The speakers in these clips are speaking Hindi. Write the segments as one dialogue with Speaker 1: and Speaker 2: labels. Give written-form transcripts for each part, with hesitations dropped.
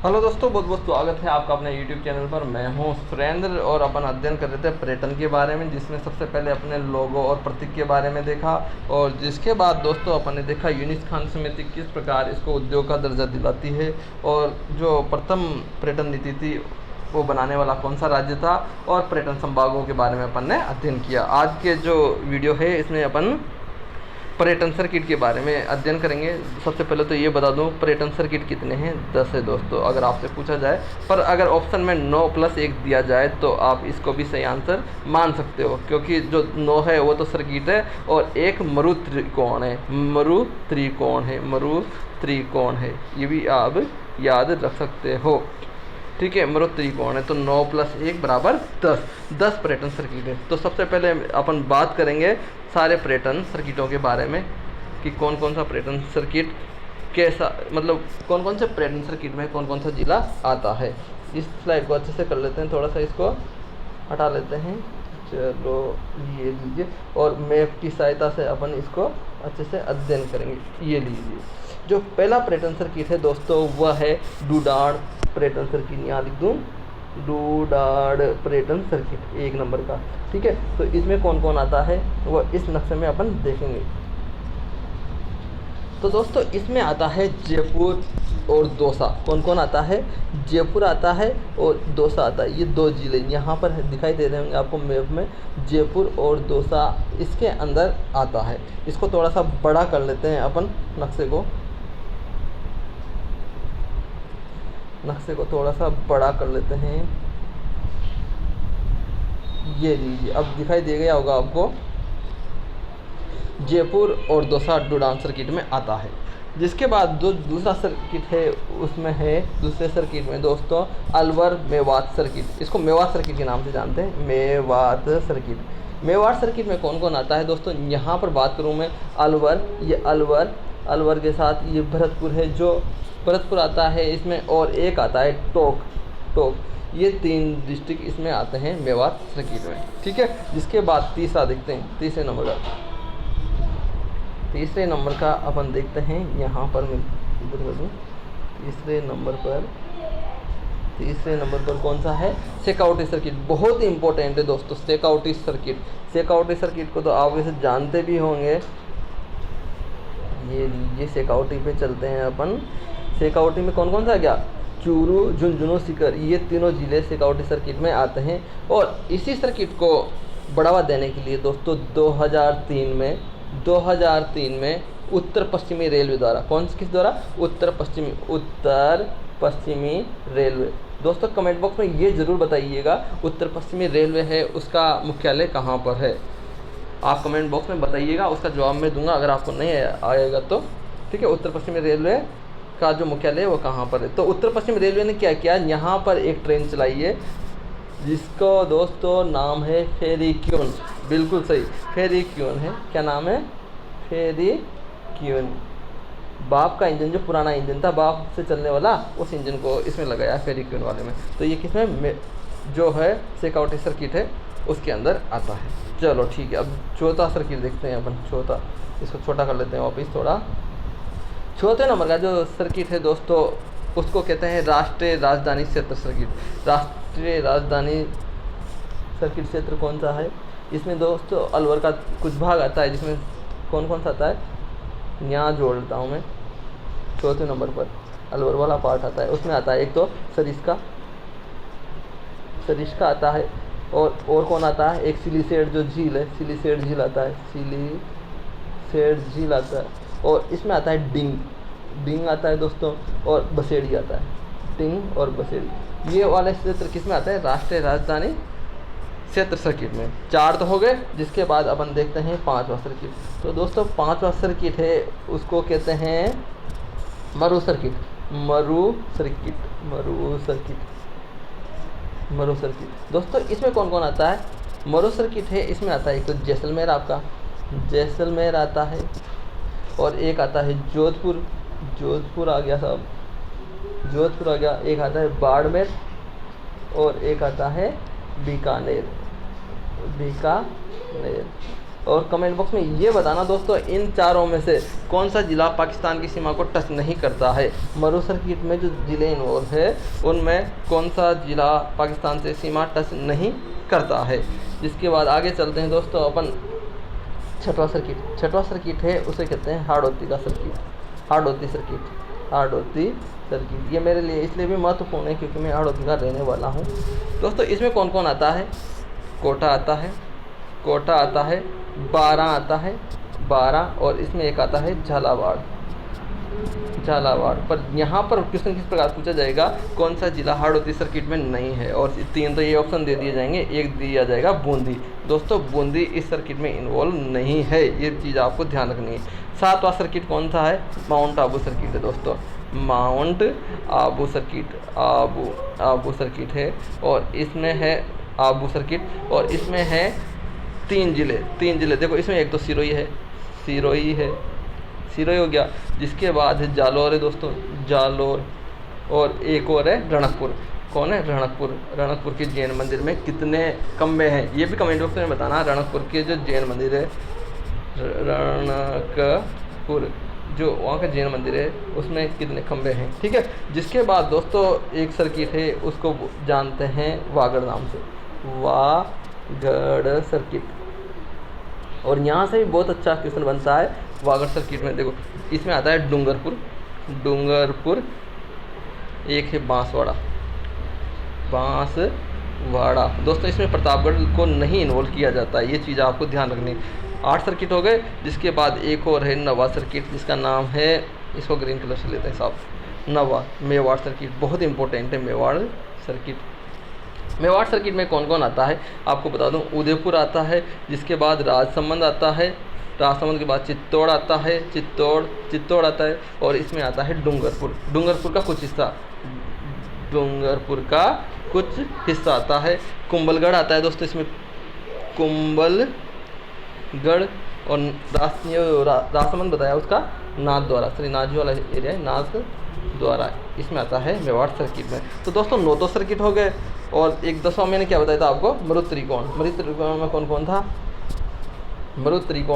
Speaker 1: हेलो दोस्तों, बहुत बहुत स्वागत है आपका अपने YouTube चैनल पर। मैं हूं सुरेंद्र और अपन अध्ययन कर रहे थे पर्यटन के बारे में, जिसमें सबसे पहले अपने लोगो और प्रतीक के बारे में देखा। और जिसके बाद दोस्तों अपन ने देखा यूनेस्को समिति किस प्रकार इसको उद्योग का दर्जा दिलाती है, और जो प्रथम पर्यटन नीति थी वो बनाने वाला कौन सा राज्य था, और पर्यटन संभागों के बारे में अपन ने अध्ययन किया। आज के जो वीडियो है इसमें अपन पर्यटन सर्किट के बारे में अध्ययन करेंगे। सबसे पहले तो ये बता दूं, पर्यटन सर्किट कितने हैं? 10 है दोस्तों, अगर आपसे पूछा जाए। पर अगर ऑप्शन में 9+1 दिया जाए तो आप इसको भी सही आंसर मान सकते हो, क्योंकि जो 9 है वो तो सर्किट है, और एक मरु त्रिकोण है। मरु त्रिकोण है, ये भी आप याद रख सकते हो। ठीक है, मरु त्रिकोण है तो 9+1 = 10 पर्यटन सर्किट है। तो सबसे पहले अपन बात करेंगे सारे पर्यटन सर्किटों के बारे में कि कौन कौन सा पर्यटन सर्किट कैसा, मतलब कौन कौन से पर्यटन सर्किट में कौन कौन सा जिला आता है। इस स्लाइड को अच्छे से कर लेते हैं, थोड़ा सा इसको हटा लेते हैं। चलो ये लीजिए, और मैप की सहायता से अपन इसको अच्छे से अध्ययन करेंगे। ये लीजिए, जो पहला पर्यटन सर्किट है दोस्तों वह है डूडाड़ पर्यटन सर्किट। यहाँ लिख दूँ, डूडाड़ पर्यटन सर्किट 1 नंबर का। ठीक है, तो इसमें कौन कौन आता है वह इस नक्शे में अपन देखेंगे। तो दोस्तों इसमें आता है जयपुर और दौसा। कौन कौन आता है? जयपुर आता है और दौसा आता है। ये 2 जिले यहाँ पर दिखाई दे रहे होंगे आपको मैप में, जयपुर और दौसा इसके अंदर आता है। इसको थोड़ा सा बड़ा कर लेते हैं अपन, नक्शे को थोड़ा सा बड़ा कर लेते हैं। ये लीजिए, अब दिखाई दे गया होगा आपको। जयपुर और दौसा डूडान सर्किट में आता है। जिसके बाद जो दूसरा सर्किट है उसमें है, दूसरे सर्किट में दोस्तों अलवर मेवात सर्किट। इसको मेवात सर्किट के नाम से जानते हैं, मेवात सर्किट। मेवात सर्किट में कौन कौन आता है दोस्तों? यहाँ पर बात करूँ मैं अलवर, ये अलवर के साथ ये भरतपुर है, जो भरतपुर आता है इसमें, और एक आता है टोक। ये 3 डिस्ट्रिक्ट इसमें आते हैं मेवात सर्किट में। ठीक है, जिसके बाद तीसरा देखते हैं, तीसरे नंबर का अपन देखते हैं। यहाँ पर मैं इधर कर दूँ, तीसरे नंबर पर कौन सा है? Security circuit. बहुत ही इंपॉर्टेंट है दोस्तों सिक्योरिटी सर्किट को तो आप वैसे जानते भी होंगे। ये लीजिए, सिक्योरिटी पे चलते हैं अपन। सिक्योरिटी में कौन कौन सा गया? चूरू, झुंझुनू, सीकर, ये तीनों जिले सिक्योरिटी सर्किट में आते हैं। और इसी सर्किट को बढ़ावा देने के लिए दोस्तों 2003 में उत्तर पश्चिमी रेलवे द्वारा, किस द्वारा? उत्तर पश्चिमी रेलवे। दोस्तों कमेंट बॉक्स में ये ज़रूर बताइएगा, उत्तर पश्चिमी रेलवे है उसका मुख्यालय कहाँ पर है? आप कमेंट बॉक्स में बताइएगा, उसका जवाब मैं दूंगा अगर आपको नहीं आएगा तो। ठीक है, उत्तर पश्चिमी रेलवे का जो मुख्यालय है वो कहाँ पर है? तो उत्तर पश्चिम रेलवे ने क्या किया, यहाँ पर एक ट्रेन चलाई है जिसको दोस्तों नाम है फेरिक्यून। बिल्कुल सही, फेरिक्यून है। क्या नाम है? फेरिक्यून। बाप का इंजन, जो पुराना इंजन था बाप से चलने वाला, उस इंजन को इसमें लगाया फेरिक्यून वाले में। तो ये किसमें जो है सिक्योरिटी सर्किट है उसके अंदर आता है। चलो ठीक है, अब चौथा सर्किट देखते हैं अपन। चौथा, इसको छोटा कर लेते हैं वापस थोड़ा। चौथे नंबर का जो सर्किट है दोस्तों उसको कहते हैं राष्ट्रीय राजधानी क्षेत्र सर्किट। राष्ट्रीय राजधानी सर्किट क्षेत्र कौन सा है? इसमें दोस्तों अलवर का कुछ भाग आता है, जिसमें कौन कौन सा आता है यहाँ जोड़ लेता हूँ मैं। चौथे नंबर पर अलवर वाला पार्ट आता है, उसमें आता है एक तो सरिस्का आता है, और कौन आता है? एक सिलीसेड जो झील है, सिलीसेड झील आता है, और इसमें आता है डिंग आता है दोस्तों, और बसेड़ी आता है, डिंग और बसेड़ी। ये वाले क्षेत्र किस में आता है? राष्ट्रीय राजधानी क्षेत्र सर्किट में। 4 तो हो गए, जिसके बाद अपन देखते हैं 5वां सर्किट। तो दोस्तों 5वां सर्किट है उसको कहते हैं मरु सर्किट। दोस्तों इसमें कौन कौन आता है? मरु सर्किट है, इसमें आता है एक तो जैसलमेर आता है, और एक आता है जोधपुर आ गया साहब, एक आता है बाड़मेर, और एक आता है बीकानेर। और कमेंट बॉक्स में ये बताना दोस्तों इन चारों में से कौन सा ज़िला पाकिस्तान की सीमा को टच नहीं करता है। मरू सर्किट में जो ज़िले इन्वॉल्व है उनमें कौन सा ज़िला पाकिस्तान से सीमा टच नहीं करता है। जिसके बाद आगे चलते हैं दोस्तों अपन छठवां सर्किट है उसे कहते हैं हाड़ौती का सर्किट, हाड़ौती सर्किट। ये मेरे लिए इसलिए भी महत्वपूर्ण है क्योंकि मैं हाड़ौती का रहने वाला हूँ। दोस्तों इसमें कौन कौन आता है, कोटा आता है, बारा आता है, और इसमें एक आता है झालावाड़। पर यहाँ पर क्वेश्चन किस प्रकार पूछा जाएगा, कौन सा जिला हाड़ौती सर्किट में नहीं है, और 3 तो ये ऑप्शन दे दिए जाएंगे, एक दिया जाएगा बूंदी। दोस्तों बूंदी इस सर्किट में इन्वॉल्व नहीं है, ये चीज़ आपको ध्यान रखनी है। 7वां सर्किट कौन सा है, माउंट आबू सर्किट है दोस्तों, माउंट आबू सर्किट है, और इसमें है आबू सर्किट, और इसमें है 3 जिले। देखो इसमें एक तो सिरोही हो गया, जिसके बाद है जालौर है दोस्तों, और एक और है रणकपुर। कौन है, रणकपुर के जैन मंदिर में कितने खंबे हैं ये भी कमेंट बॉक्स में बताना। रणकपुर के जो जैन मंदिर है, रणकपुर जो वहाँ का जैन मंदिर है उसमें कितने खंबे हैं, ठीक है। जिसके बाद दोस्तों एक सर्किट है उसको जानते हैं वागड़ नाम से, वागड़ सर्किट, और यहाँ से भी बहुत अच्छा क्वेश्चन बनता है वागड़ सर्किट में। देखो इसमें आता है डूंगरपुर, एक है बांसवाड़ा। दोस्तों इसमें प्रतापगढ़ को नहीं इन्वॉल्व किया जाता है, ये चीज़ आपको ध्यान रखनी। 8 सर्किट हो गए। जिसके बाद एक और है नवा सर्किट, जिसका नाम है, इसको ग्रीन कलर से लेते हैं साहब, नवा मेवाड़ सर्किट। बहुत इंपॉर्टेंट है मेवाड़ सर्किट में कौन कौन आता है आपको बता दूं। उदयपुर आता है, जिसके बाद राजसमंद आता है, राजसमंद के बाद चित्तौड़ आता है, चित्तौड़ आता है, और इसमें आता है डूंगरपुर का कुछ हिस्सा आता है। कुंभलगढ़ आता है दोस्तों, इसमें कुंभलगढ़, और राजसमंद बताया उसका नाथद्वारा, श्रीनाथ जी वाला एरिया है, नाथद्वारा, इसमें आता है मेवाड़ सर्किट में। तो दोस्तों 9 तो सर्किट हो गए, और एक 10वां मैंने क्या बताया था आपको, मरुत त्रिकोण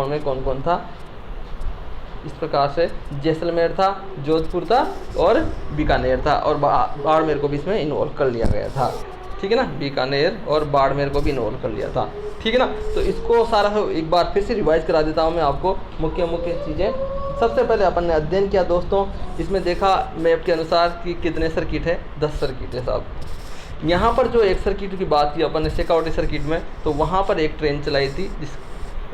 Speaker 1: में कौन कौन था। इस प्रकार से जैसलमेर था, जोधपुर था, और बीकानेर था, और बाड़मेर को भी इसमें इन्वॉल्व कर लिया गया था, ठीक है ना। बीकानेर और बाड़मेर को भी इन्वॉल्व कर लिया था, ठीक है ना। तो इसको सारा एक बार फिर से रिवाइज करा देता हूँ मैं आपको, मुख्य चीज़ें। सबसे पहले अपन ने अध्ययन किया दोस्तों, इसमें देखा मैप के अनुसार कि कितने सर्किट है, 10 सर्किट है साहब। यहाँ पर जो एक सर्किट की बात की अपन ने शेखावटी सर्किट में, तो वहाँ पर एक ट्रेन चलाई थी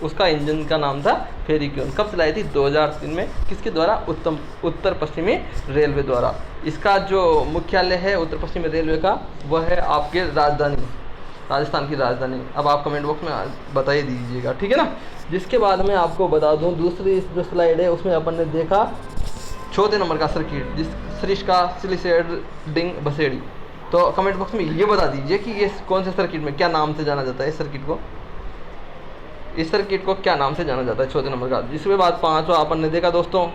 Speaker 1: उसका इंजन का नाम था फेरिक्यून। कब चलाई थी, 2003 में। किसके द्वारा, उत्तर पश्चिमी रेलवे द्वारा। इसका जो मुख्यालय है उत्तर पश्चिमी रेलवे का, वह है आपके राजस्थान की राजधानी। अब आप कमेंट बॉक्स में बता ही दीजिएगा, ठीक है ना। जिसके बाद मैं आपको बता दूं, दूसरी जो स्लाइड है उसमें अपन ने देखा 4 नंबर का सर्किट, जिस सरिस्का सिलिसेडिंग बसेड़ी। तो कमेंट बॉक्स में ये बता दीजिए कि ये कौन से सर्किट में क्या नाम से जाना जाता है, इस सर्किट को क्या नाम से जाना जाता है, 4 नंबर का। जिसके बाद 5वां अपन ने देखा दोस्तों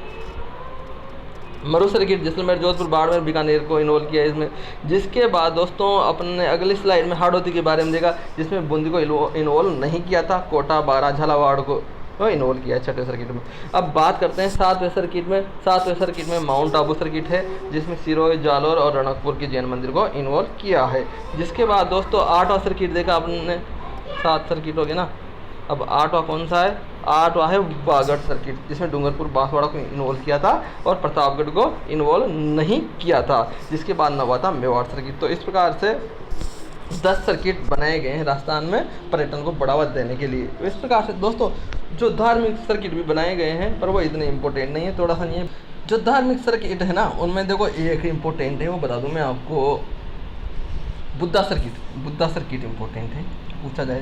Speaker 1: मरु सर्किट, जैसलमेर, जोधपुर, बाड़मेर, बीकानेर को इन्वॉल्व किया इसमें। जिसके बाद दोस्तों अपन ने अगली स्लाइड में हाड़ौती के बारे में देखा, जिसमें बूंदी को इन्वॉल्व नहीं किया था, कोटा, बारा, झालावाड़ को इन्वॉल्व किया है 6वें सर्किट में। अब बात करते हैं 7वें सर्किट में। 7वें सर्किट में माउंट आबू सर्किट है, जिसमें सिरोही, जालौर और रणकपुर के जैन मंदिर को इन्वॉल्व किया है। जिसके बाद दोस्तों 8वां सर्किट देखा आपने, 7 सर्किट हो गया ना। अब 8वां कौन सा है, 8वां है वागड़ सर्किट, जिसमें डूंगरपुर, बांसवाड़ा को इन्वॉल्व किया था और प्रतापगढ़ को इन्वॉल्व नहीं किया था। जिसके बाद 9वां था मेवाड़ सर्किट। तो इस प्रकार से 10 सर्किट बनाए गए हैं राजस्थान में पर्यटन को बढ़ावा देने के लिए। तो इस प्रकार से दोस्तों जो धार्मिक सर्किट भी बनाए गए हैं, पर वो इतने इंपॉर्टेंट नहीं है, थोड़ा सा नहीं है। जो धार्मिक सर्किट है ना, उनमें देखो एक इंपॉर्टेंट है, वो बता दूँ मैं आपको, बुद्धा सर्किट इंपॉर्टेंट है, पूछा जाए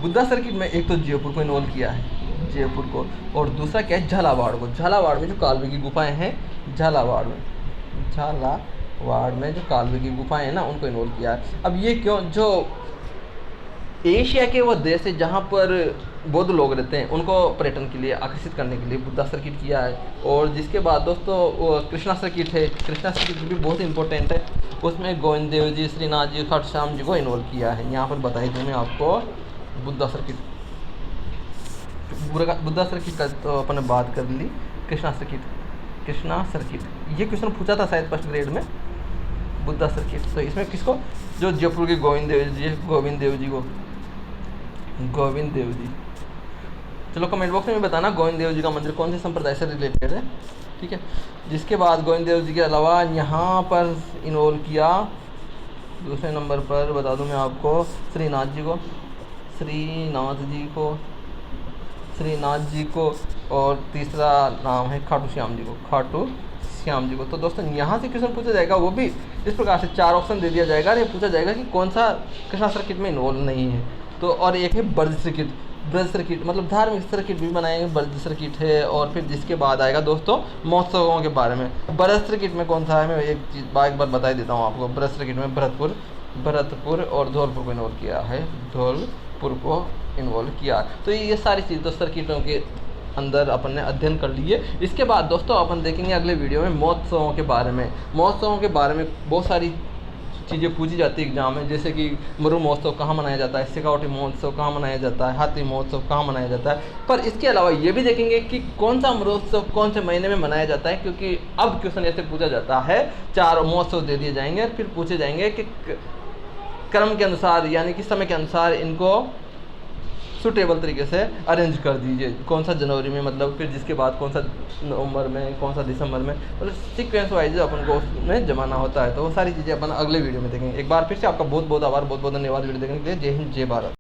Speaker 1: बुद्धा सर्किट में एक तो जयपुर को इन्वॉल्व किया है, जयपुर को, और दूसरा क्या है, झालावाड़ को। झालावाड़ में जो कालवे की गुफाएं हैं, झालावाड़ में जो कालवे की गुफाएं हैं ना, उनको इन्वॉल्व किया है। अब ये क्यों, जो एशिया के वो देश है जहाँ पर बौद्ध लोग रहते हैं, उनको पर्यटन के लिए आकर्षित करने के लिए बुद्धा सर्किट किया है। और जिसके बाद दोस्तों वो कृष्णा सर्किट है, कृष्णा सर्किट भी बहुत इंपॉर्टेंट है, उसमें गोविंद देव जी, श्रीनाथ जी, खाटू श्याम जी को इन्वॉल्व किया है। यहाँ पर बताई दूँ मैं आपको, बुद्धा सर्किट, बुद्धा सर्किट का तो अपन ने बात कर ली। कृष्णा सर्किट ये क्वेश्चन पूछा था शायद फर्स्ट ग्रेड में, बुद्धा सर्किट। तो इसमें किसको, जो जयपुर के गोविंद देव जी। चलो कमेंट बॉक्स में बताना गोविंद देव जी का मंदिर कौन से संप्रदाय से रिलेटेड है, ठीक है। जिसके बाद गोविंद देव जी के अलावा यहाँ पर इन्वॉल्व किया, दूसरे नंबर पर बता दूं मैं आपको श्रीनाथ जी को, और तीसरा नाम है खाटू श्याम जी को। तो दोस्तों यहाँ से क्वेश्चन पूछा जाएगा, वो भी इस प्रकार से 4 ऑप्शन दे दिया जाएगा और ये पूछा जाएगा कि कौन सा कृष्णा सर्किट में इन्वॉल्व नहीं है। तो और एक है ब्रज सर्किट मतलब धार्मिक सर्किट भी बनाएंगे, ब्रज सर्किट है। और फिर जिसके बाद आएगा दोस्तों महोत्सवों के बारे में। ब्रज सर्किट में कौन सा है, मैं एक बार बता देता हूँ आपको। ब्रज सर्किट में भरतपुर और धौलपुर को इन्वॉल्व किया। तो ये सारी चीज़ तो सर्किटों के अंदर अपन ने अध्ययन कर लिए। इसके बाद दोस्तों अपन देखेंगे अगले वीडियो में महोत्सवों के बारे में बहुत सारी चीज़ें पूछी जाती है एग्जाम में, जैसे कि मरु महोत्सव कहाँ मनाया जाता है, सिकावटी महोत्सव कहाँ मनाया जाता है, हाथी महोत्सव कहाँ मनाया जाता है। पर इसके अलावा ये भी देखेंगे कि कौन सा महोत्सव कौन से महीने में मनाया जाता है, क्योंकि अब क्वेश्चन ऐसे पूछा जाता है, 4 महोत्सव दे दिए जाएंगे और फिर पूछे जाएंगे कि क्रम के अनुसार यानी कि समय के अनुसार इनको सूटेबल तरीके से अरेंज कर दीजिए, कौन सा जनवरी में, मतलब फिर जिसके बाद कौन सा नवंबर में, कौन सा दिसंबर में, मतलब सीक्वेंस वाइज अपन को उसमें जमाना होता है। तो वो सारी चीज़ें अपन अगले वीडियो में देखेंगे। एक बार फिर से आपका बहुत बहुत आभार, बहुत बहुत धन्यवाद वीडियो देखने के लिए। जय हिंद, जय भारत।